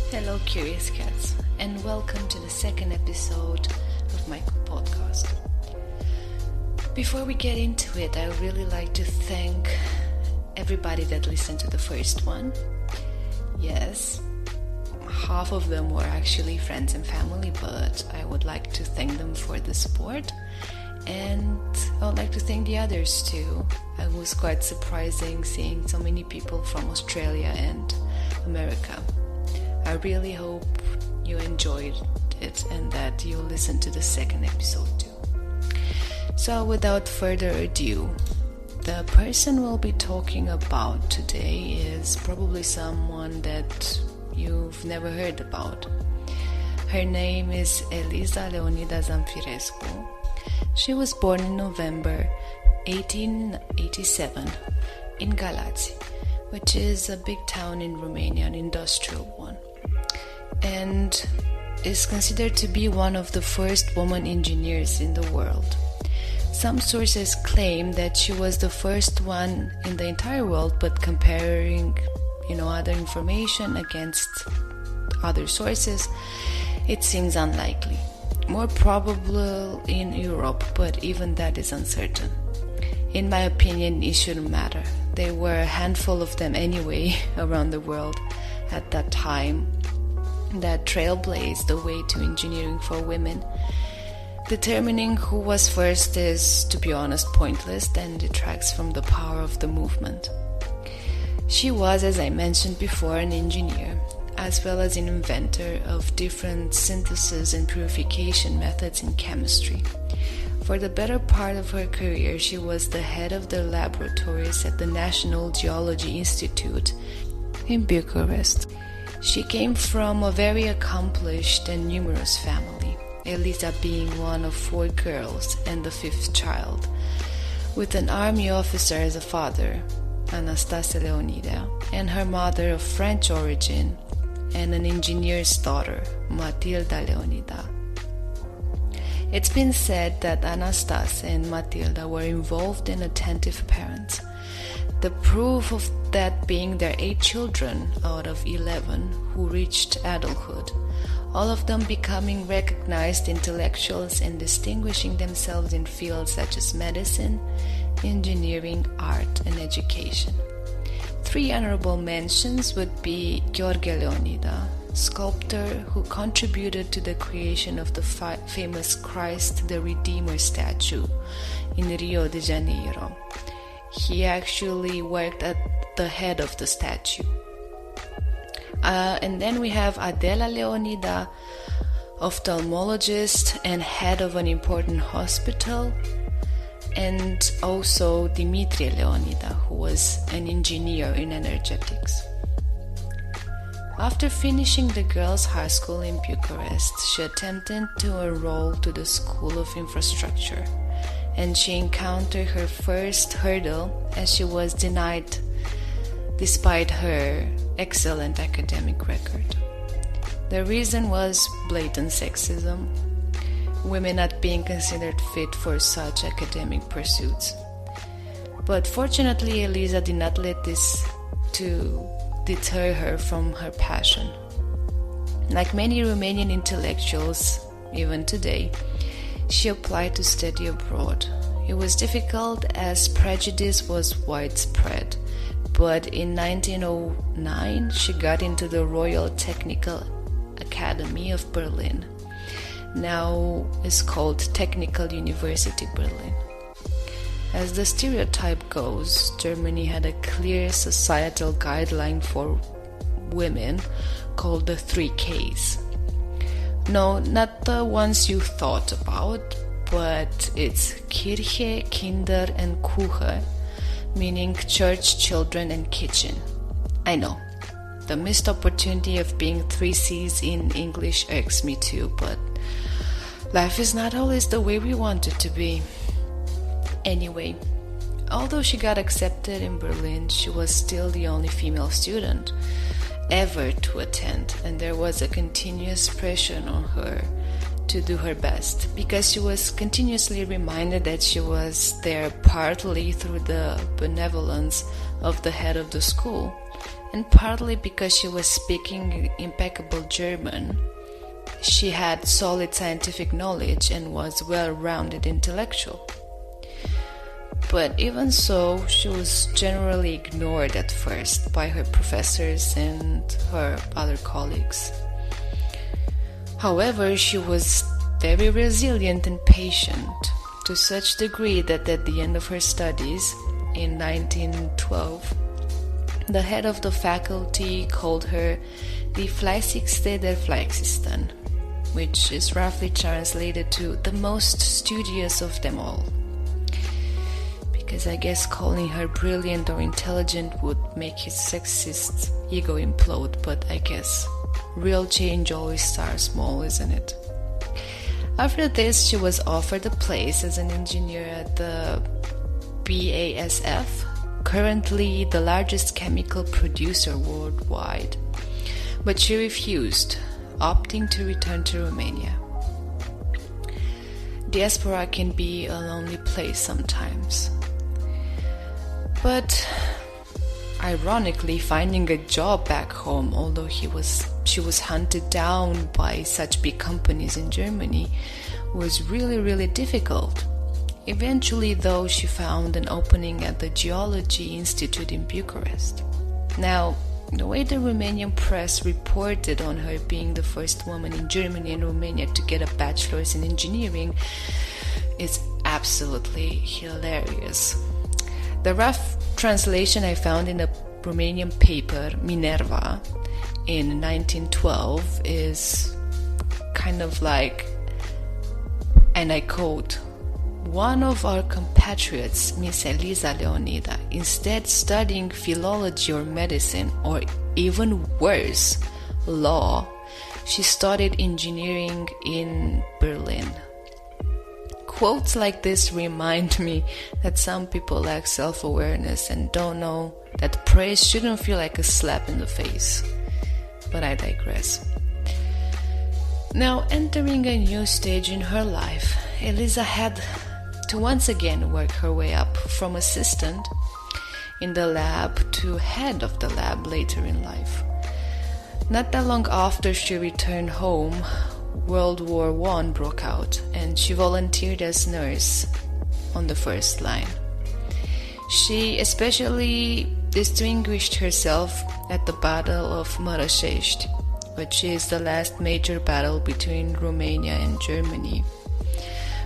Hello, curious cats, and welcome to the second episode of my podcast. Before we get into it, I would really like to thank everybody that listened to the first one. Yes, half of them were actually friends and family, but I would like to thank them for the support, and I would like to thank the others too. It was quite surprising seeing so many people from Australia and America. I really hope you enjoyed it and that you'll listen to the second episode too. So without further ado, the person we'll be talking about today is probably someone that you've never heard about. Her name is Eliza Leonida Zamfirescu. She was born in November 1887 in Galați, which is a big town in Romania, an industrial one, and is considered to be one of the first woman engineers in the world. Some sources claim that she was the first one in the entire world, but comparing, other information against other sources, it seems unlikely. More probable in Europe, but even that is uncertain. In my opinion, it shouldn't matter. There were a handful of them anyway around the world at that time that trailblazed the way to engineering for women. Determining who was first is, to be honest, pointless and detracts from the power of the movement. She was, as I mentioned before, an engineer, as well as an inventor of different synthesis and purification methods in chemistry. For the better part of her career, she was the head of the laboratories at the National Geology Institute in Bucharest. She came from a very accomplished and numerous family, Eliza being one of 4 girls and the 5th child, with an army officer as a father, Eng Eliza Leonida, and her mother of French origin, and an engineer's daughter, Matilda Leonida. It's been said that Anastasia and Matilda were involved and attentive parents. The proof of that being their 8 children out of 11 who reached adulthood, all of them becoming recognized intellectuals and distinguishing themselves in fields such as medicine, engineering, art, and education. 3 honorable mentions would be Gheorghe Leonida, sculptor who contributed to the creation of the famous Christ the Redeemer statue in Rio de Janeiro. He actually worked at the head of the statue. And then we have Adela Leonida, ophthalmologist and head of an important hospital, and also Dimitrie Leonida, who was an engineer in energetics. After finishing the girls' high school in Bucharest, she attempted to enroll to the School of Infrastructure, and she encountered her first hurdle as she was denied despite her excellent academic record. The reason was blatant sexism, women not being considered fit for such academic pursuits. But fortunately, Eliza did not let this to deter her from her passion. Like many Romanian intellectuals, even today, she applied to study abroad. It was difficult as prejudice was widespread, but in 1909 she got into the Royal Technical Academy of Berlin. Now is called Technical University Berlin. As the stereotype goes, Germany had a clear societal guideline for women called the 3 Ks. No, not the ones you thought about, but it's Kirche, Kinder, and Küche, meaning church, children, and kitchen. I know, the missed opportunity of being 3 Cs in English irks me too, but life is not always the way we want it to be. Anyway, although she got accepted in Berlin, she was still the only female student ever to attend, and there was a continuous pressure on her to do her best, because she was continuously reminded that she was there partly through the benevolence of the head of the school, And partly because she was speaking impeccable German, she had solid scientific knowledge and was well-rounded intellectual. But even so, she was generally ignored at first by her professors and her other colleagues. However, she was very resilient and patient, to such degree that at the end of her studies, in 1912, the head of the faculty called her the fleißigste der Fleißigsten, which is roughly translated to the most studious of them all. Because I guess calling her brilliant or intelligent would make his sexist ego implode, but I guess real change always starts small, isn't it? After this, she was offered a place as an engineer at the BASF, currently the largest chemical producer worldwide. But she refused, opting to return to Romania. Diaspora can be a lonely place sometimes. But ironically, finding a job back home, although she was hunted down by such big companies in Germany, was really difficult. Eventually, though, she found an opening at the Geology Institute in Bucharest. Now, the way the Romanian press reported on her being the first woman in Germany and Romania to get a bachelor's in engineering is absolutely hilarious. The rough translation I found in a Romanian paper, Minerva, in 1912 is kind of like, and I quote, "One of our compatriots, Miss Eliza Leonida, instead studying philology or medicine, or even worse, law, she studied engineering in Berlin." Quotes like this remind me that some people lack self-awareness and don't know that praise shouldn't feel like a slap in the face. But I digress. Now, entering a new stage in her life, Eliza had to once again work her way up from assistant in the lab to head of the lab later in life. Not that long after she returned home, World War I broke out, and she volunteered as nurse on the first line. She especially distinguished herself at the Battle of Mărășești, which is the last major battle between Romania and Germany,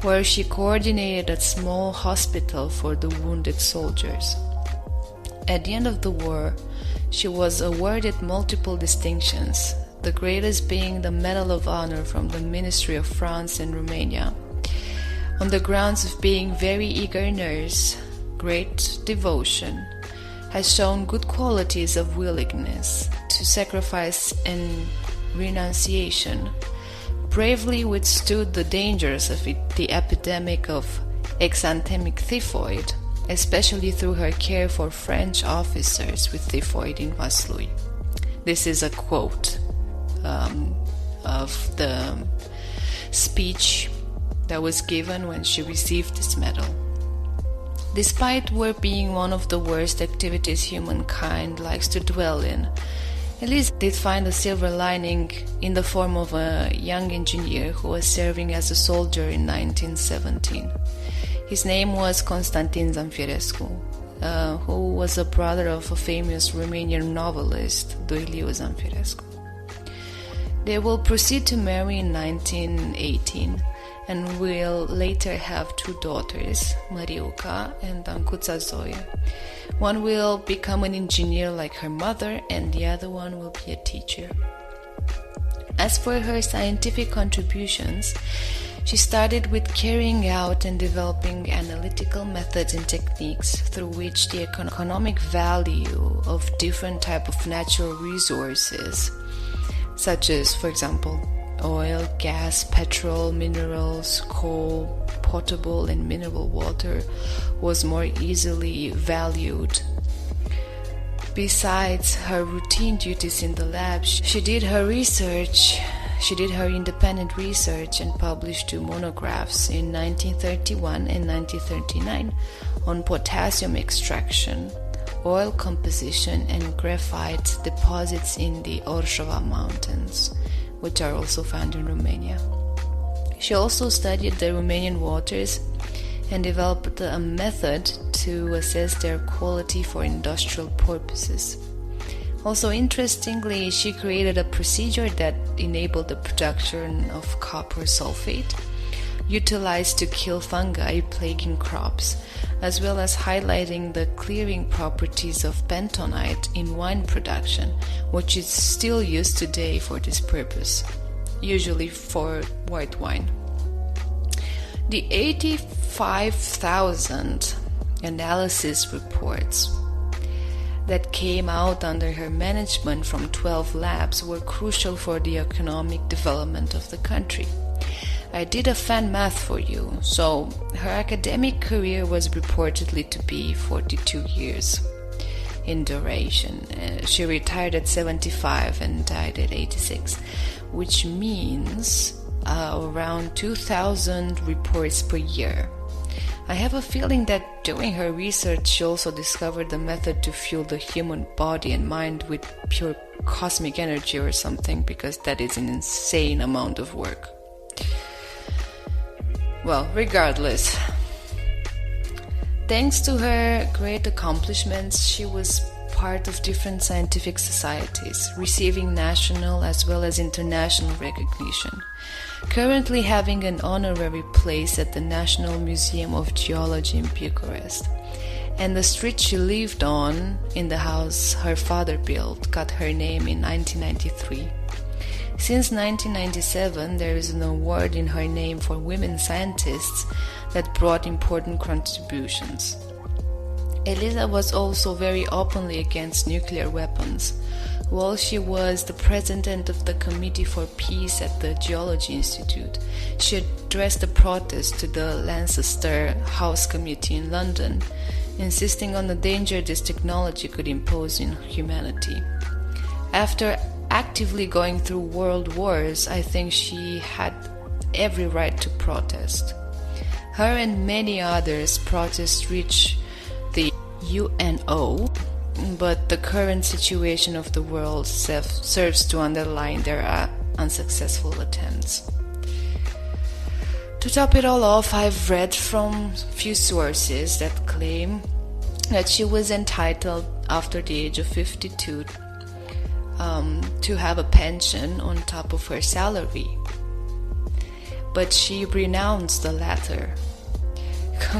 where she coordinated a small hospital for the wounded soldiers. At the end of the war, she was awarded multiple distinctions, the greatest being the Medal of Honor from the Ministry of France and Romania, on the grounds of being very eager nurse, great devotion, has shown good qualities of willingness to sacrifice and renunciation, bravely withstood the dangers of the epidemic of exanthemic typhoid, especially through her care for French officers with typhoid in Vaslui. This is a quote of the speech that was given when she received this medal. Despite war being one of the worst activities humankind likes to dwell in, Eliza did find a silver lining in the form of a young engineer who was serving as a soldier in 1917. His name was Constantin Zamfirescu, who was a brother of a famous Romanian novelist, Duiliu Zamfirescu. They will proceed to marry in 1918 and will later have two daughters, Mariuca and Ancuța Zoe. One will become an engineer like her mother, and the other one will be a teacher. As for her scientific contributions, she started with carrying out and developing analytical methods and techniques through which the economic value of different types of natural resources, such as, for example, oil, gas, petrol, minerals, coal, potable and mineral water, was more easily valued. Besides her routine duties in the lab, she did her independent research and published two monographs in 1931 and 1939 on potassium extraction, oil composition and graphite deposits in the Orshova Mountains, which are also found in Romania. She also studied the Romanian waters and developed a method to assess their quality for industrial purposes. Also, interestingly, she created a procedure that enabled the production of copper sulfate, utilized to kill fungi plaguing crops, as well as highlighting the clearing properties of bentonite in wine production, which is still used today for this purpose, usually for white wine. The 85,000 analysis reports that came out under her management from 12 labs were crucial for the economic development of the country. I did a fan math for you, so her academic career was reportedly to be 42 years in duration. She retired at 75 and died at 86, which means around 2,000 reports per year. I have a feeling that during her research she also discovered the method to fuel the human body and mind with pure cosmic energy or something, because that is an insane amount of work. Well, regardless, thanks to her great accomplishments, she was part of different scientific societies, receiving national as well as international recognition. Currently having an honorary place at the National Museum of Geology in Bucharest. And the street she lived on, in the house her father built, got her name in 1993. Since 1997, there is an award in her name for women scientists that brought important contributions. Eliza was also very openly against nuclear weapons. While she was the president of the Committee for Peace at the Geology Institute, she addressed a protest to the Lancaster House Committee in London, insisting on the danger this technology could impose on humanity. After actively going through world wars, I think she had every right to protest. Her and many others' protests reached the UNO, but the current situation of the world serves to underline their unsuccessful attempts. To top it all off, I've read from few sources that claim that she was entitled, after the age of 52, to have a pension on top of her salary. But she renounced the latter.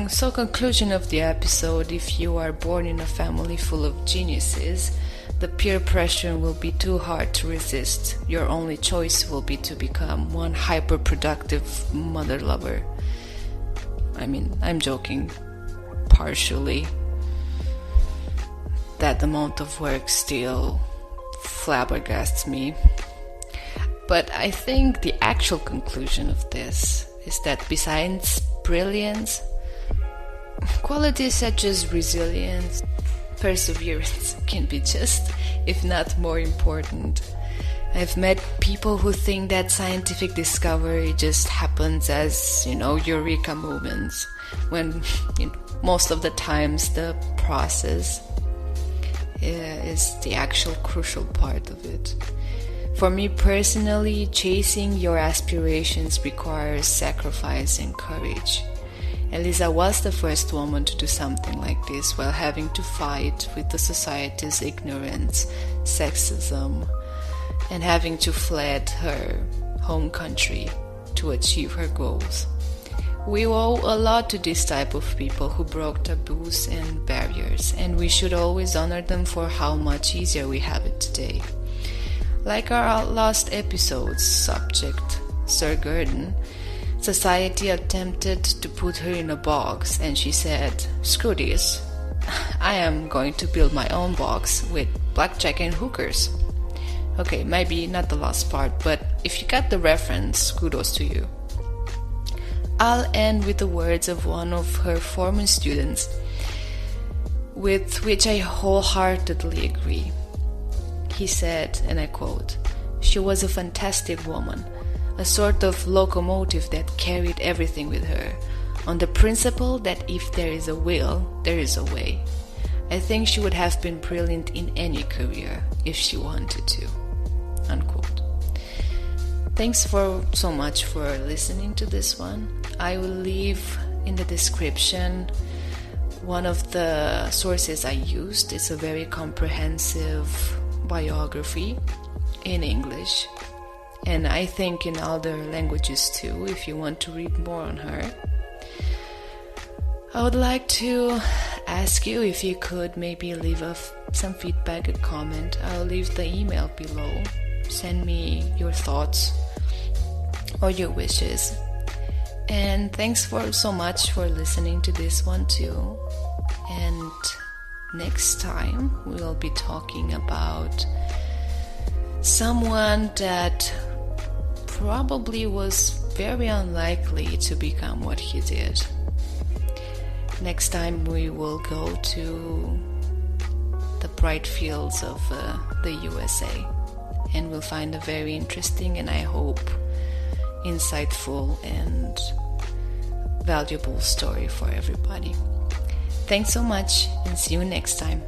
So, conclusion of the episode: if you are born in a family full of geniuses, the peer pressure will be too hard to resist. Your only choice will be to become one hyper-productive mother lover. I mean, I'm joking, partially. That amount of work still flabbergasts me. But I think the actual conclusion of this is that besides brilliance, qualities such as resilience, perseverance can be just, if not more important. I've met people who think that scientific discovery just happens as, eureka moments, when most of the times the process is the actual crucial part of it. For me personally, chasing your aspirations requires sacrifice and courage. Eliza was the first woman to do something like this while having to fight with the society's ignorance, sexism, and having to fled her home country to achieve her goals. We owe a lot to this type of people who broke taboos and barriers, and we should always honor them for how much easier we have it today. Like our last episode's subject, Sir Gurdon, society attempted to put her in a box, and she said, "Screw this, I am going to build my own box with blackjack and hookers." Okay, maybe not the last part, but if you got the reference, kudos to you. I'll end with the words of one of her former students, with which I wholeheartedly agree. He said, and I quote, "She was a fantastic woman, a sort of locomotive that carried everything with her, on the principle that if there is a will, there is a way. I think she would have been brilliant in any career if she wanted to. Unquote. Thanks so much for listening to this one. I will leave in the description one of the sources I used. It's a very comprehensive biography in English, and I think in other languages too, if you want to read more on her. I would like to ask you if you could maybe leave some feedback, a comment. I'll leave the email below. Send me your thoughts or your wishes. And thanks so much for listening to this one too. And next time we'll be talking about someone that probably was very unlikely to become what he did. Next time we will go to the bright fields of the USA, and we'll find a very interesting and I hope insightful and valuable story for everybody. Thanks so much, and see you next time.